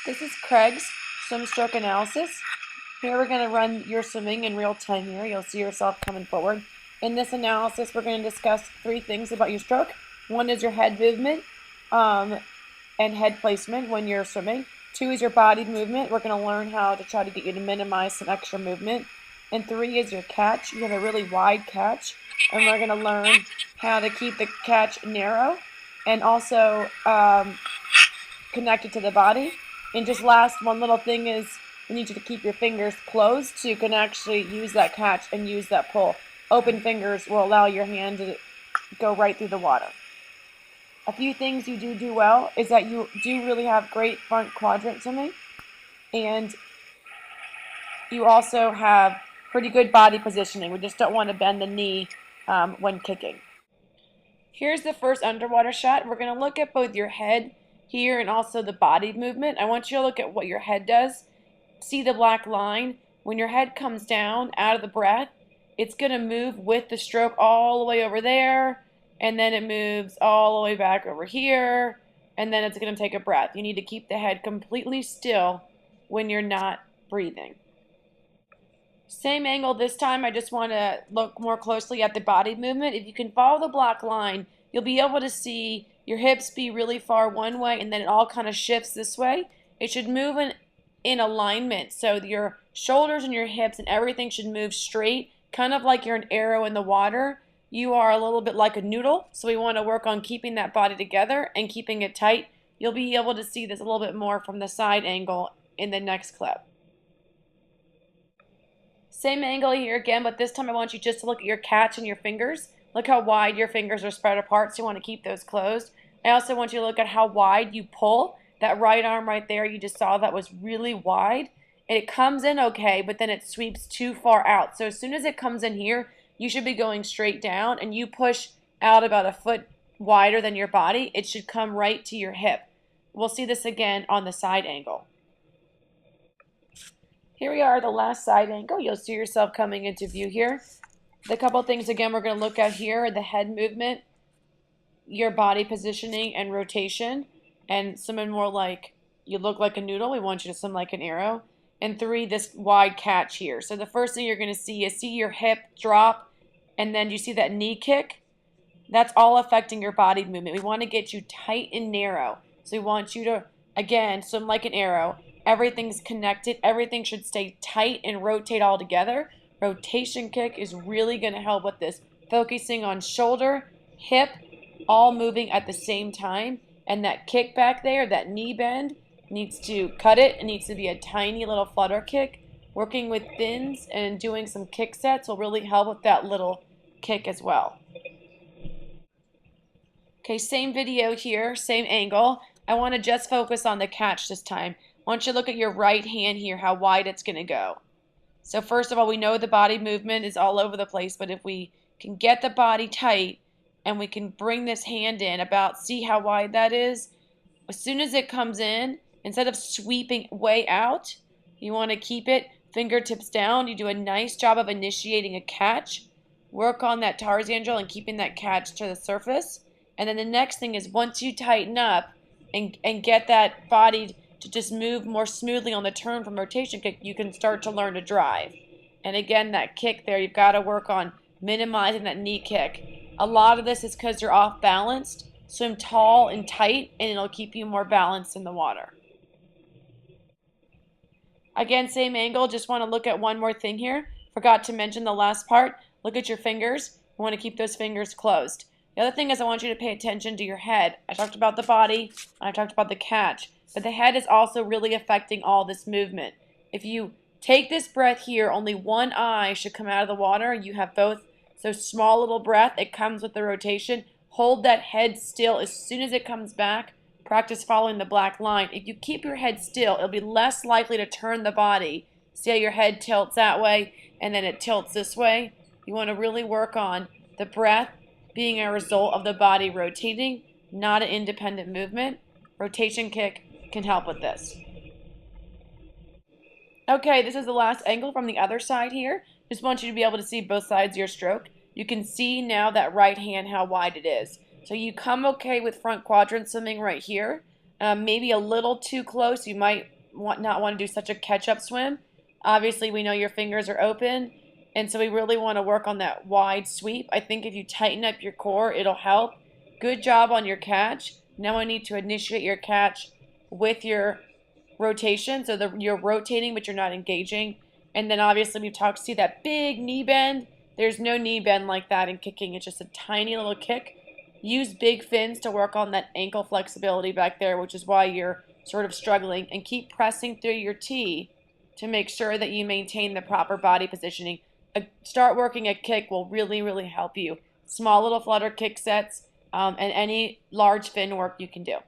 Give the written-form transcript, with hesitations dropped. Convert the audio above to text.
This is Craig's Swim Stroke Analysis. Here we're going to run your swimming in real time here. You'll see yourself coming forward. In this analysis, we're going to discuss three things about your stroke. One is your head movement and head placement when you're swimming. Two is your body movement. We're going to learn how to try to get you to minimize some extra movement. And three is your catch. You have a really wide catch, and we're going to learn how to keep the catch narrow and also connected to the body. And just last, one little thing is we need you to keep your fingers closed so you can actually use that catch and use that pull. Open fingers will allow your hand to go right through the water. A few things you do well is that you do really have great front quadrant swimming, and you also have pretty good body positioning. We just don't want to bend the knee when kicking. Here's the first underwater shot. We're going to look at both your head here and also the body movement. I want you to look at what your head does. See the black line? When your head comes down out of the breath, it's going to move with the stroke all the way over there, and then it moves all the way back over here, and then it's going to take a breath. You need to keep the head completely still when you're not breathing. Same angle this time. I just want to look more closely at the body movement. If you can follow the black line, you'll be able to see your hips be really far one way, and then it all kind of shifts this way. It should move in alignment, so your shoulders and your hips and everything should move straight, kind of like you're an arrow in the water. You are a little bit like a noodle, so we want to work on keeping that body together and keeping it tight. You'll be able to see this a little bit more from the side angle in the next clip. Same angle here again, but this time I want you just to look at your catch and your fingers. Look how wide your fingers are spread apart, so you want to keep those closed. I also want you to look at how wide you pull. That right arm right there, you just saw that was really wide. And it comes in okay, but then it sweeps too far out. So as soon as it comes in here, you should be going straight down, and you push out about a foot wider than your body. It should come right to your hip. We'll see this again on the side angle. Here we are, the last side angle. You'll see yourself coming into view here. The couple things again we're going to look at here are the head movement, your body positioning and rotation, and something more like you look like a noodle. We want you to swim like an arrow. And three, this wide catch here. So the first thing you're going to see is your hip drop, and then you see that knee kick. That's all affecting your body movement. We want to get you tight and narrow. So we want you to, again, swim like an arrow. Everything's connected. Everything should stay tight and rotate all together. Rotation kick is really going to help with this. Focusing on shoulder, hip, all moving at the same time. And that kick back there, that knee bend, needs to cut it. It needs to be a tiny little flutter kick. Working with fins and doing some kick sets will really help with that little kick as well. Okay, same video here, same angle. I want to just focus on the catch this time. I want you to look at your right hand here, how wide it's going to go. So first of all, we know the body movement is all over the place, but if we can get the body tight and we can bring this hand in about, see how wide that is? As soon as it comes in, instead of sweeping way out, you want to keep it fingertips down. You do a nice job of initiating a catch. Work on that Tarzan drill and keeping that catch to the surface. And then the next thing is once you tighten up and get that body to just move more smoothly on the turn from rotation kick, you can start to learn to drive. And again, that kick there, you've got to work on minimizing that knee kick. A lot of this is because you're off balanced. Swim tall and tight, and it'll keep you more balanced in the water. Again, same angle. Just want to look at one more thing here. Forgot to mention the last part. Look at your fingers. You want to keep those fingers closed. The other thing is I want you to pay attention to your head. I talked about the body, and I talked about the catch. But the head is also really affecting all this movement. If you take this breath here, only one eye should come out of the water. You have both. So small little breath. It comes with the rotation. Hold that head still as soon as it comes back. Practice following the black line. If you keep your head still, it'll be less likely to turn the body. See how your head tilts that way and then it tilts this way? You want to really work on the breath being a result of the body rotating, not an independent movement. Rotation kick can help with this. Okay, this is the last angle from the other side here. Just want you to be able to see both sides of your stroke. You can see now that right hand how wide it is. So you come okay with front quadrant swimming right here. Maybe a little too close. You might not want to do such a catch-up swim. Obviously, we know your fingers are open, and so we really want to work on that wide sweep. I think if you tighten up your core, it'll help. Good job on your catch. Now I need to initiate your catch with your rotation, so you're rotating, but you're not engaging. And then obviously we've talked, see that big knee bend? There's no knee bend like that in kicking. It's just a tiny little kick. Use big fins to work on that ankle flexibility back there, which is why you're sort of struggling. And keep pressing through your T to make sure that you maintain the proper body positioning. Start working a kick will really, really help you. Small little flutter kick sets and any large fin work you can do.